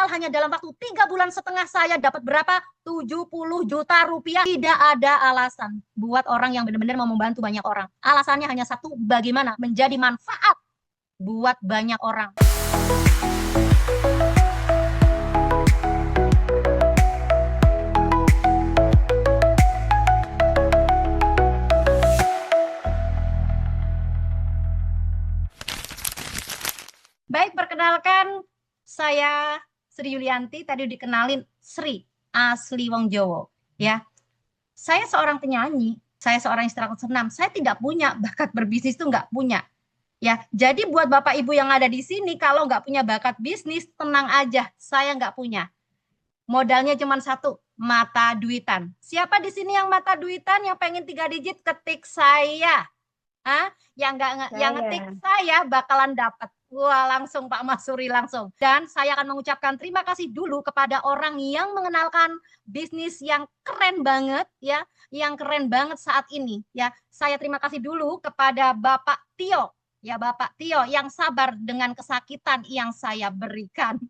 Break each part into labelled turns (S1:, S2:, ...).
S1: Padahal hanya dalam waktu 3 bulan setengah saya dapat berapa? 70 juta rupiah. Tidak ada alasan buat orang yang benar-benar mau membantu banyak orang. Alasannya hanya satu, bagaimana menjadi manfaat buat banyak orang. Baik, perkenalkan saya Sri Yulianti, tadi dikenalin Sri, asli wong Jawa, ya. Saya seorang penyanyi, saya seorang instruktur senam, saya tidak punya bakat berbisnis itu nggak punya. Ya, jadi buat Bapak Ibu yang ada di sini, kalau nggak punya bakat bisnis, tenang aja, saya nggak punya. Modalnya cuma satu, mata duitan. Siapa di sini yang mata duitan, yang pengen 3 digit, ketik saya. Yang ngetik saya bakalan dapat. Wah, langsung Pak Masuri langsung. Dan saya akan mengucapkan terima kasih dulu kepada orang yang mengenalkan bisnis yang keren banget ya, yang keren banget saat ini ya. Saya terima kasih dulu kepada Bapak Tio. Ya, Bapak Tio yang sabar dengan kesakitan yang saya berikan.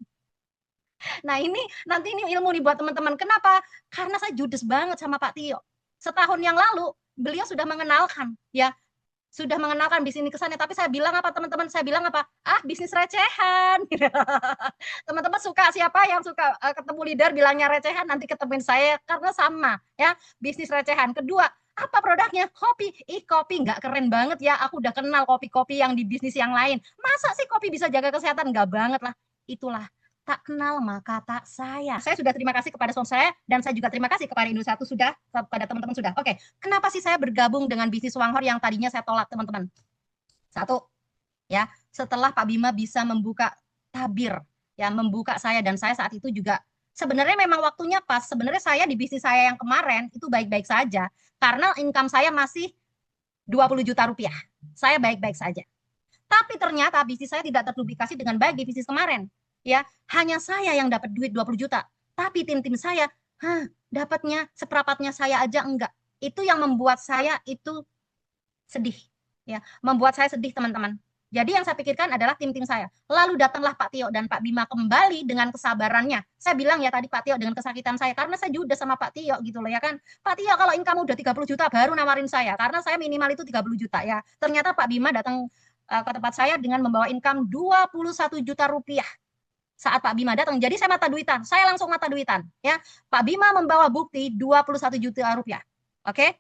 S1: Nah, ini nanti ini ilmu nih buat teman-teman. Kenapa? Karena saya judes banget sama Pak Tio. Setahun yang lalu beliau sudah mengenalkan ya, sudah mengenalkan bisnis kesannya, tapi saya bilang apa teman-teman? Saya bilang apa? Bisnis recehan. Teman-teman suka, siapa yang suka ketemu leader bilangnya recehan, nanti ketemuin saya karena sama ya, bisnis recehan. Kedua, apa produknya? Kopi. Kopi nggak keren banget ya. Aku udah kenal kopi-kopi yang di bisnis yang lain. Masa sih kopi bisa jaga kesehatan? Nggak banget lah. Itulah, tak kenal maka tak sayang. Saya sudah terima kasih kepada sponsor saya, dan saya juga terima kasih kepada Indo Satu sudah, kepada teman-teman sudah. Oke, kenapa sih saya bergabung dengan bisnis Wanghor yang tadinya saya tolak, teman-teman? Satu, ya, setelah Pak Bima bisa membuka tabir, ya, membuka saya, dan saya saat itu juga sebenarnya memang waktunya pas. Sebenarnya saya di bisnis saya yang kemarin itu baik-baik saja, karena income saya masih 20 juta rupiah. Saya baik-baik saja. Tapi ternyata bisnis saya tidak terduplikasi dengan baik di bisnis kemarin. Ya, hanya saya yang dapat duit 20 juta. Tapi tim-tim saya, dapatnya seperempatnya saya aja enggak. Itu yang membuat saya itu sedih. Ya, membuat saya sedih, teman-teman. Jadi yang saya pikirkan adalah tim-tim saya. Lalu datanglah Pak Tio dan Pak Bima kembali dengan kesabarannya. Saya bilang ya tadi Pak Tio dengan kesakitan saya, karena saya judes sama Pak Tio gitu loh ya kan. Pak Tio kalau income udah 30 juta baru nawarin saya, karena saya minimal itu 30 juta ya. Ternyata Pak Bima datang ke tempat saya dengan membawa income 21 juta rupiah saat Pak Bima datang. Jadi saya mata duitan, saya langsung mata duitan ya. Pak Bima membawa bukti 21 juta rupiah. Oke?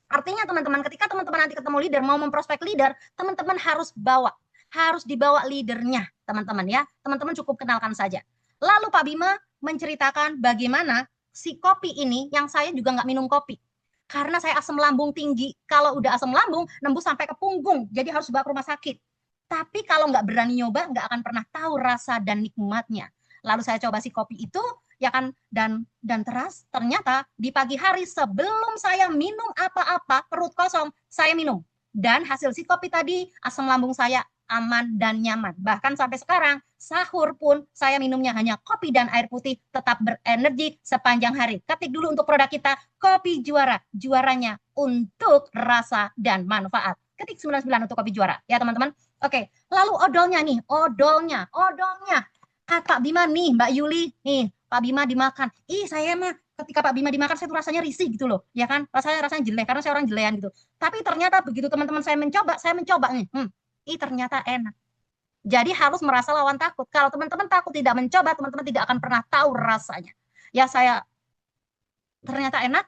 S1: Artinya teman-teman, ketika teman-teman nanti ketemu leader, mau memprospek leader, teman-teman harus dibawa leadernya, teman-teman ya. Teman-teman cukup kenalkan saja. Lalu Pak Bima menceritakan bagaimana si kopi ini, yang saya juga nggak minum kopi. Karena saya asam lambung tinggi. Kalau udah asam lambung, nembus sampai ke punggung. Jadi harus bawa ke rumah sakit. Tapi kalau nggak berani nyoba, nggak akan pernah tahu rasa dan nikmatnya. Lalu saya coba si kopi itu, ya kan, dan ternyata di pagi hari sebelum saya minum apa-apa, perut kosong, saya minum. Dan hasil si kopi tadi, asam lambung saya aman dan nyaman. Bahkan sampai sekarang, sahur pun saya minumnya hanya kopi dan air putih, tetap berenergi sepanjang hari. Ketik dulu untuk produk kita, Kopi Juara. Juaranya untuk rasa dan manfaat. Ketik 99 untuk Kopi Juara, ya teman-teman. Oke, lalu odolnya nih, odolnya. Kak Bima nih, Mbak Yuli, nih, Pak Bima dimakan. Saya mah ketika Pak Bima dimakan, saya tuh rasanya risih gitu loh, ya kan? Rasanya jelek, karena saya orang jelean gitu. Tapi ternyata begitu teman-teman saya mencoba nih, ternyata enak. Jadi harus merasa lawan takut. Kalau teman-teman takut tidak mencoba, teman-teman tidak akan pernah tahu rasanya. Ya, saya ternyata enak,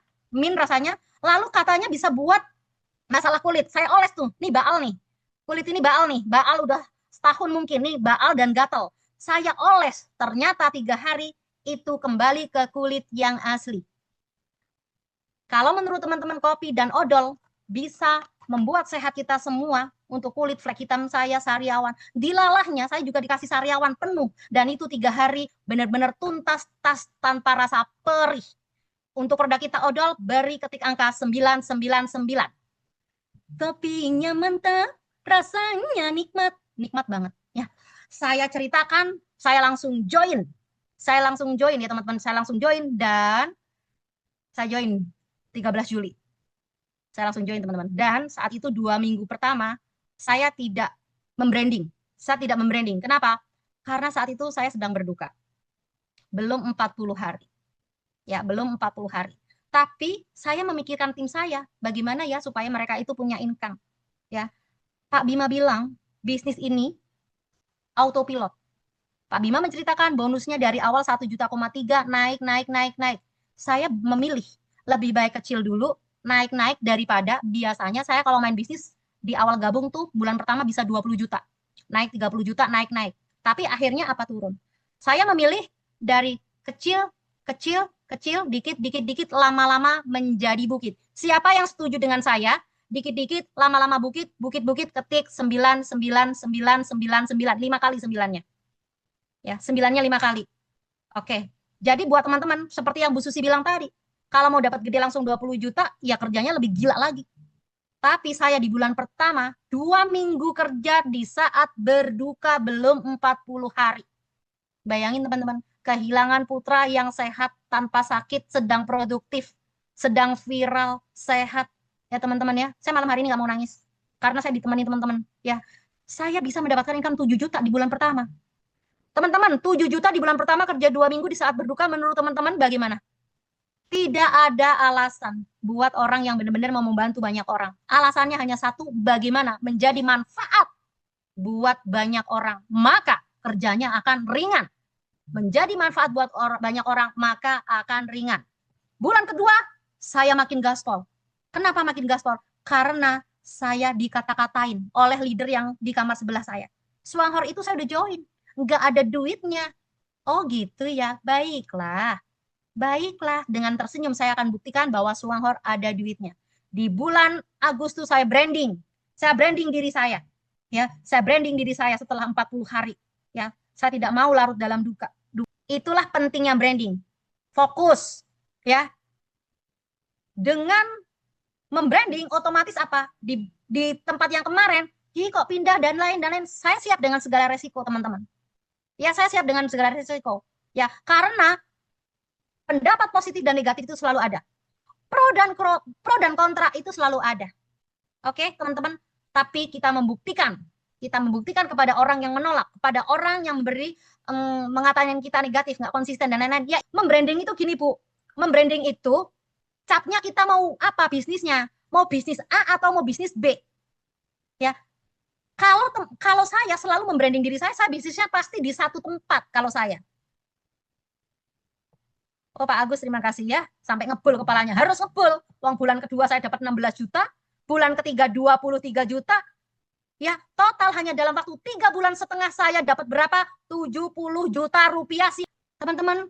S1: rasanya. Lalu katanya bisa buat masalah kulit. Saya oles tuh, nih baal nih. Kulit ini baal nih, baal udah setahun mungkin nih, baal dan gatal. Saya oles, ternyata 3 hari itu kembali ke kulit yang asli. Kalau menurut teman-teman kopi dan odol bisa membuat sehat kita semua, untuk kulit flek hitam saya, sariawan, dilalahnya saya juga dikasih sariawan penuh, dan itu 3 hari benar-benar tuntas tas tanpa rasa perih. Untuk produk kita odol, beri ketik angka 999. Kopinya mantap, rasanya nikmat banget ya. Saya ceritakan, saya langsung join ya teman-teman. Saya langsung join, dan saya join 13 Juli. Saya langsung join teman-teman. Dan saat itu 2 minggu pertama saya tidak membranding. Kenapa? Karena saat itu saya sedang berduka. belum 40 hari. Ya, belum 40 hari. Tapi saya memikirkan tim saya, bagaimana ya supaya mereka itu punya income. Ya, Pak Bima bilang, bisnis ini autopilot. Pak Bima menceritakan bonusnya dari awal 1,3 juta naik, naik, naik, naik. Saya memilih lebih baik kecil dulu, naik-naik daripada biasanya saya kalau main bisnis di awal gabung tuh bulan pertama bisa 20 juta. Naik 30 juta, naik-naik. Tapi akhirnya apa turun? Saya memilih dari kecil, kecil, kecil, dikit, dikit, dikit, lama-lama menjadi bukit. Siapa yang setuju dengan saya? Dikit-dikit, lama-lama bukit, bukit-bukit, ketik 9, 9, 9, 9, 9, 5 kali 9-nya. Ya, 9-nya 5 kali. Oke. Jadi buat teman-teman, seperti yang Bu Susi bilang tadi, kalau mau dapat gede langsung 20 juta, ya kerjanya lebih gila lagi. Tapi saya di bulan pertama, 2 minggu kerja di saat berduka belum 40 hari. Bayangin teman-teman, kehilangan putra yang sehat tanpa sakit, sedang produktif, sedang viral, sehat. Ya teman-teman ya, saya malam hari ini nggak mau nangis. Karena saya ditemani teman-teman. Ya, saya bisa mendapatkan income 7 juta di bulan pertama. Teman-teman, 7 juta di bulan pertama kerja 2 minggu di saat berduka, menurut teman-teman bagaimana? Tidak ada alasan buat orang yang benar-benar mau membantu banyak orang. Alasannya hanya satu, bagaimana menjadi manfaat buat banyak orang. Maka kerjanya akan ringan. Menjadi manfaat buat banyak orang, maka akan ringan. Bulan kedua, saya makin gaspol. Kenapa makin gaspol? Karena saya dikata-katain oleh leader yang di kamar sebelah saya. Swanghor itu saya udah join. Nggak ada duitnya. Oh gitu ya, baiklah. Baiklah, dengan tersenyum saya akan buktikan bahwa Swanghor ada duitnya. Di bulan Agustus saya branding. Saya branding diri saya. Ya, saya branding diri saya setelah 40 hari. Ya, saya tidak mau larut dalam duka. Itulah pentingnya branding. Fokus. Ya. Dengan membranding otomatis apa? Di tempat yang kemarin, kok pindah dan lain-lain. Saya siap dengan segala resiko, teman-teman. Ya, saya siap dengan segala resiko. Ya, karena pendapat positif dan negatif itu selalu ada. Pro dan kontra itu selalu ada. Oke, teman-teman. Tapi kita membuktikan kepada orang yang menolak, kepada orang yang memberi mengatakan kita negatif, nggak konsisten dan lain-lain. Ya, membranding itu gini, Bu. Membranding itu capnya kita mau apa bisnisnya? Mau bisnis A atau mau bisnis B? Ya. Kalau saya selalu membranding diri saya bisnisnya pasti di satu tempat kalau saya. Oh Pak Agus, terima kasih ya. Sampai ngebul kepalanya. Harus ngebul. Uang bulan kedua saya dapat 16 juta. Bulan ketiga 23 juta. Ya, total hanya dalam waktu 3 bulan setengah saya dapat berapa? 70 juta rupiah sih. Teman-teman,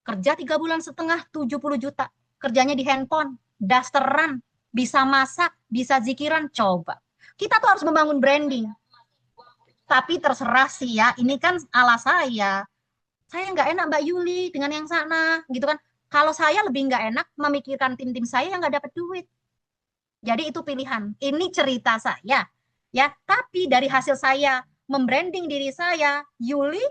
S1: kerja 3 bulan setengah 70 juta. Kerjanya di handphone, dasteran, bisa masak, bisa zikiran. Coba. Kita tuh harus membangun branding. Tapi terserah sih ya, ini kan ala saya nggak enak Mbak Yuli dengan yang sana gitu kan. Kalau saya lebih nggak enak memikirkan tim-tim saya yang nggak dapat duit. Jadi itu pilihan. Ini cerita saya ya. Tapi dari hasil saya membranding diri saya, Yuli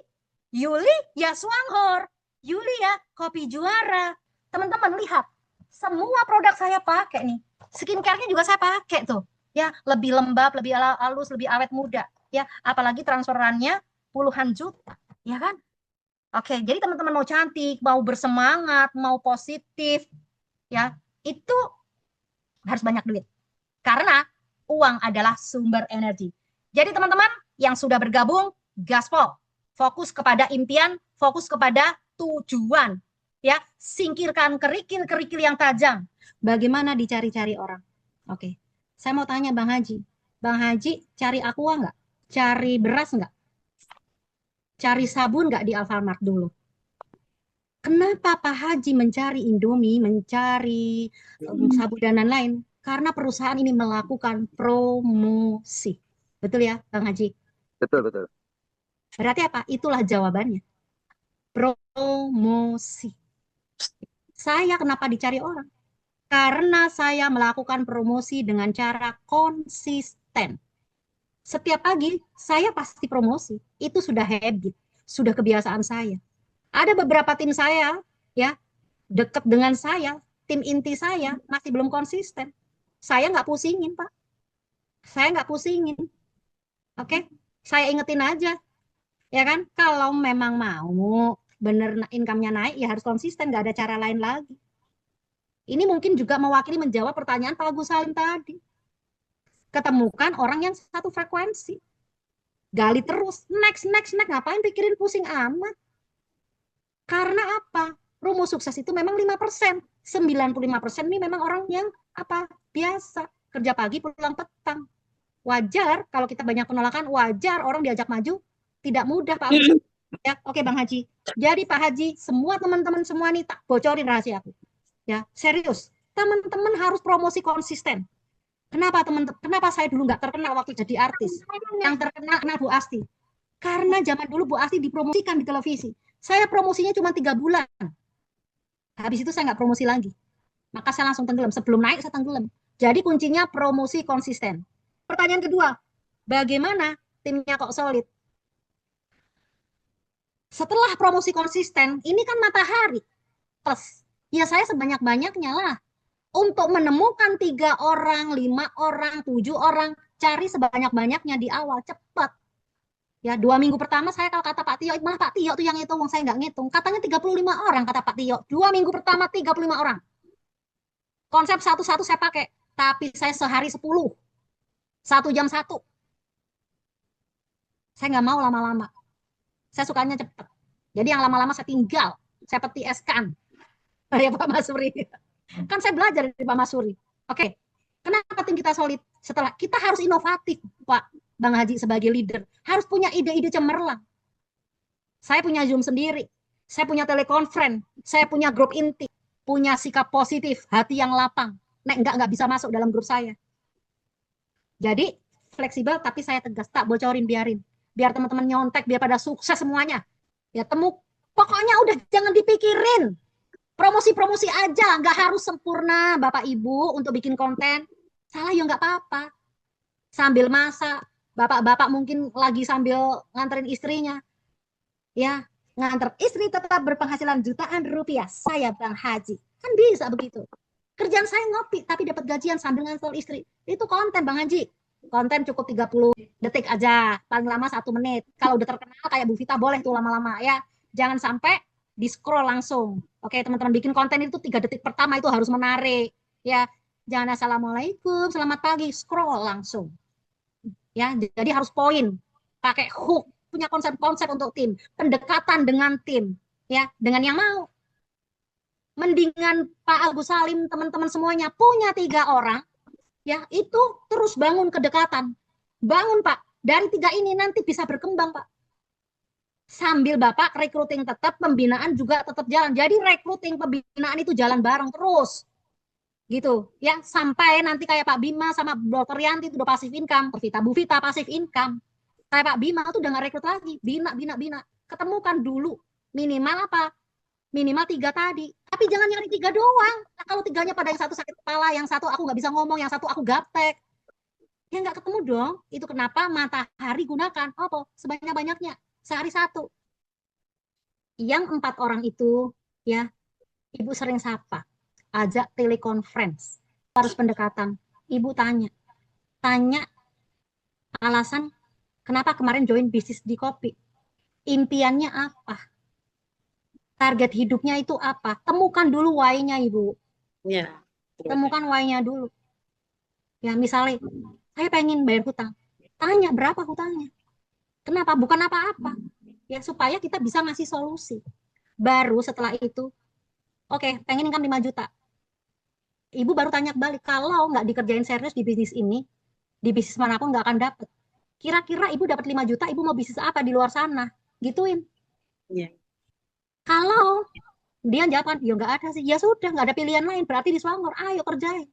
S1: ya Swanghor, Yuli ya kopi juara. Teman-teman lihat, semua produk saya pakai nih. Skincare-nya juga saya pakai tuh. Ya, lebih lembab, lebih halus, lebih awet muda. Ya, apalagi transferannya puluhan juta, ya kan? Oke, jadi teman-teman mau cantik, mau bersemangat, mau positif, ya, itu harus banyak duit. Karena uang adalah sumber energi. Jadi teman-teman yang sudah bergabung, gaspol. Fokus kepada impian, fokus kepada tujuan. Ya, singkirkan kerikil-kerikil yang tajam. Bagaimana dicari-cari orang? Oke, saya mau tanya Bang Haji. Bang Haji cari aqua nggak? Cari beras nggak? Cari sabun nggak di Alfamart dulu? Kenapa Pak Haji mencari Indomie, mencari sabun dan lain-lain? Karena perusahaan ini melakukan promosi. Betul ya, Bang Haji?
S2: Betul, betul.
S1: Berarti apa? Itulah jawabannya. Promosi. Saya kenapa dicari orang? Karena saya melakukan promosi dengan cara konsisten. Setiap pagi saya pasti promosi. Itu sudah habit, sudah kebiasaan saya. Ada beberapa tim saya ya dekat dengan saya, tim inti saya masih belum konsisten. Saya nggak pusingin Pak, saya nggak pusingin. Oke, saya ingetin aja, ya kan? Kalau memang mau bener income-nya naik, ya harus konsisten, nggak ada cara lain lagi. Ini mungkin juga mewakili menjawab pertanyaan Pak Agus Salim tadi. Ketemukan orang yang satu frekuensi. Gali terus, next, ngapain pikirin pusing amat? Karena apa? Rumus sukses itu memang 5%. 95% ini memang orang yang apa? Biasa. Kerja pagi, pulang petang. Wajar, kalau kita banyak penolakan, wajar orang diajak maju. Tidak mudah, Pak Agus. Ya, oke Bang Haji. Jadi Pak Haji, semua teman-teman semua nih tak bocorin rahasia aku. Ya, serius. Teman-teman harus promosi konsisten. Kenapa teman-teman? Kenapa saya dulu nggak terkenal waktu jadi artis? Yang terkenal Bu Asti. Karena zaman dulu Bu Asti dipromosikan di televisi. Saya promosinya cuma 3 bulan. Habis itu saya nggak promosi lagi. Maka saya langsung tenggelam. Sebelum naik saya tenggelam. Jadi kuncinya promosi konsisten. Pertanyaan kedua, bagaimana timnya kok solid? Setelah promosi konsisten, ini kan matahari plus. Ya saya sebanyak-banyaknya lah. Untuk menemukan 3 orang, 5 orang, 7 orang, cari sebanyak-banyaknya di awal, cepat. Ya, 2 minggu pertama saya kalau kata Pak Tio, malah Pak Tio tuh yang hitung, saya nggak ngitung. Katanya 35 orang kata Pak Tio. 2 minggu pertama 35 orang. Konsep satu-satu saya pakai, tapi saya sehari 10. 1 jam 1. Saya nggak mau lama-lama. Saya sukanya cepat. Jadi yang lama-lama saya tinggal, saya peti eskan. Ya Pak Masuri. Kan saya belajar dari Pak Masuri. Oke, kenapa tim kita solid? Setelah kita harus inovatif, Pak Bang Haji sebagai leader. Harus punya ide-ide cemerlang. Saya punya Zoom sendiri. Saya punya telekonferensi. Saya punya grup inti. Punya sikap positif, hati yang lapang. Nek nggak bisa masuk dalam grup saya. Jadi fleksibel tapi saya tegas. Tak bocorin, biarin. Biar teman-teman nyontek, biar pada sukses semuanya. Ya pokoknya udah jangan dipikirin. Promosi-promosi aja, nggak harus sempurna Bapak Ibu untuk bikin konten. Salah ya nggak apa-apa. Sambil masak, bapak-bapak mungkin lagi sambil nganterin istrinya. Ya, nganter istri tetap berpenghasilan jutaan rupiah. Saya Bang Haji. Kan bisa begitu. Kerjaan saya ngopi, tapi dapat gajian sambil nganter istri. Itu konten Bang Haji. Konten cukup 30 detik aja, paling lama 1 menit. Kalau udah terkenal kayak Bu Vita boleh tuh lama-lama ya. Jangan sampai di-scroll langsung. Oke, teman-teman bikin konten itu 3 detik pertama itu harus menarik. Ya, jangan assalamualaikum, selamat pagi, scroll langsung. Ya, jadi harus poin, pakai hook, punya konsep-konsep untuk tim, pendekatan dengan tim, ya, dengan yang mau. Mendingan Pak Agus Salim, teman-teman semuanya punya 3 orang, ya, itu terus bangun kedekatan. Bangun Pak, dari 3 ini nanti bisa berkembang Pak. Sambil Bapak recruiting tetap, pembinaan juga tetap jalan. Jadi recruiting, pembinaan itu jalan bareng terus. Gitu ya, sampai nanti kayak Pak Bima sama Dr. Yanti itu udah pasif income, Bu Vita pasif income. Kayak Pak Bima itu udah nggak rekrut lagi, bina. Ketemukan dulu minimal apa? Minimal 3 tadi. Tapi jangan nyari 3 doang. Nah, kalau 3-nya pada yang satu sakit kepala, yang satu aku nggak bisa ngomong, yang satu aku gaptek. Ya nggak ketemu dong. Itu kenapa matahari gunakan. Apa? Sebanyak-banyaknya. Sehari 1. Yang 4 orang itu, ya, Ibu sering sapa. Ajak telekonferensi. Harus pendekatan. Ibu tanya alasan kenapa kemarin join bisnis di kopi. Impiannya apa? Target hidupnya itu apa? Temukan dulu why-nya, Ibu. Ya. Temukan why-nya dulu. Ya, misalnya, saya pengen bayar hutang. Tanya berapa hutangnya. Kenapa? Bukan apa-apa. Ya, supaya kita bisa ngasih solusi. Baru setelah itu, oke, pengen income 5 juta. Ibu baru tanya balik, kalau nggak dikerjain serius di bisnis ini, di bisnis manapun nggak akan dapet. Kira-kira Ibu dapat 5 juta, Ibu mau bisnis apa di luar sana? Gituin. Yeah. Kalau dia jawab, ya nggak ada sih. Ya sudah, nggak ada pilihan lain. Berarti di Swangor, ayo kerjain.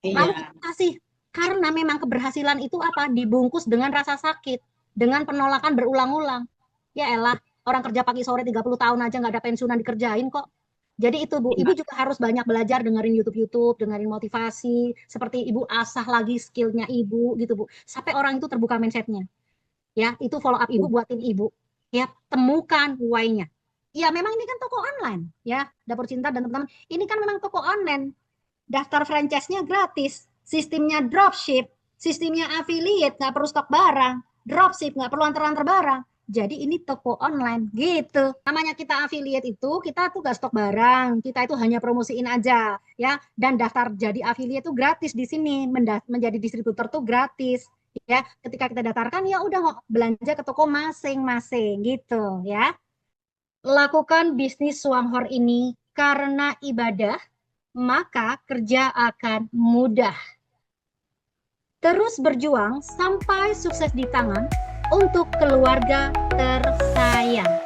S1: Lalu kasih. Karena memang keberhasilan itu apa? Dibungkus dengan rasa sakit. Dengan penolakan berulang-ulang. Ya elah, orang kerja pagi sore 30 tahun aja nggak ada pensiunan dikerjain kok. Jadi itu Bu, Ibu juga harus banyak belajar dengerin YouTube, dengerin motivasi. Seperti Ibu asah lagi skillnya Ibu gitu Bu. Sampai orang itu terbuka mindsetnya. Ya, itu follow up Ibu buatin Ibu. Ya, temukan why-nya. Ya, memang ini kan toko online. Ya, Dapur Cinta dan teman-teman. Ini kan memang toko online. Daftar franchise-nya gratis. Sistemnya dropship. Sistemnya affiliate, nggak perlu stok barang. Dropship, nggak perlu antar-antar barang. jadi ini toko online gitu. Namanya kita affiliate itu, kita tuh gak stok barang, kita itu hanya promosiin aja ya. Dan daftar jadi affiliate itu gratis di sini, menjadi distributor tuh gratis ya. Ketika kita daftarkan ya udah belanja ke toko masing-masing gitu ya. Lakukan bisnis Swanghor ini karena ibadah, maka kerja akan mudah. Terus berjuang sampai sukses di tangan untuk keluarga tersayang.